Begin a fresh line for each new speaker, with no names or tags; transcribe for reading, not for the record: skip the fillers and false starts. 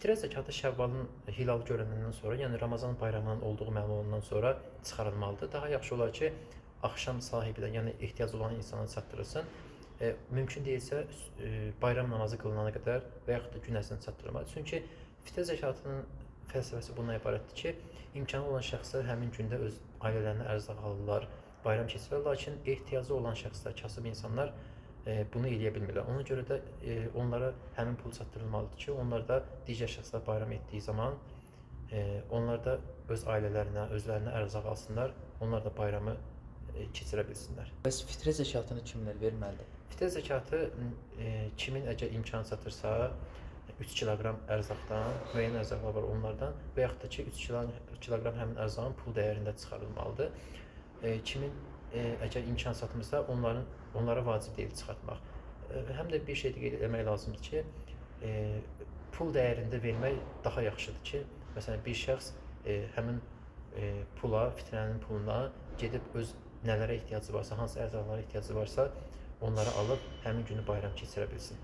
Fitrə zəkatı Şəvvalın hilal görəndən sonra, yəni Ramazan bayramının olduğu məlum olandan sonra çıxarılmalıdır. Daha yaxşı olar ki, axşam sahibinə, yəni ehtiyacı olan insana çatdırılsın. Mümkün deyilsə, bayram namazı qılınana qədər və yaxud da gün ərzində çatdırılmalı. Çünki fitrə zəkatının fəlsəfəsi bundan ibarətdir ki, imkanı olan şəxslər həmin gündə öz ailələrinə ərzaq alırlar, bayram keçirirlər. Lakin ehtiyacı olan şəxslər, kasıb insanlar bunu eləyə bilmirlər. Ona görə də onlara həmin pul çatdırılmalıdır ki, onlar da digər şəxslər bayram etdiyi zaman onlar da öz ailələrinə, özlərinə ərzaq alsınlar, onlar da bayramı keçirə bilsinlər.
Bəs fitrə zəkatını kimlər verməlidir?
Fitrə zəkatı kimin əgər imkanı çatırsa, 3 kiloqram ərzaqdan, müəyyən ərzaqlar var onlardan və yaxud da ki, 3 kiloqram həmin ərzağın pul dəyərində çıxarılmalıdır. Kimin əgər imkan çatmırsa, onlara vacib deyil çıxartmaq. Həm də bir şey qeyd etmək lazımdır ki, pul dəyərində vermək daha yaxşıdır ki, məsələn, bir şəxs həmin pula, fitrənin puluna gedib öz nələrə ehtiyacı varsa, hansı ərzaqlara ehtiyacı varsa, onları alıb həmin günü bayram keçirə bilsin.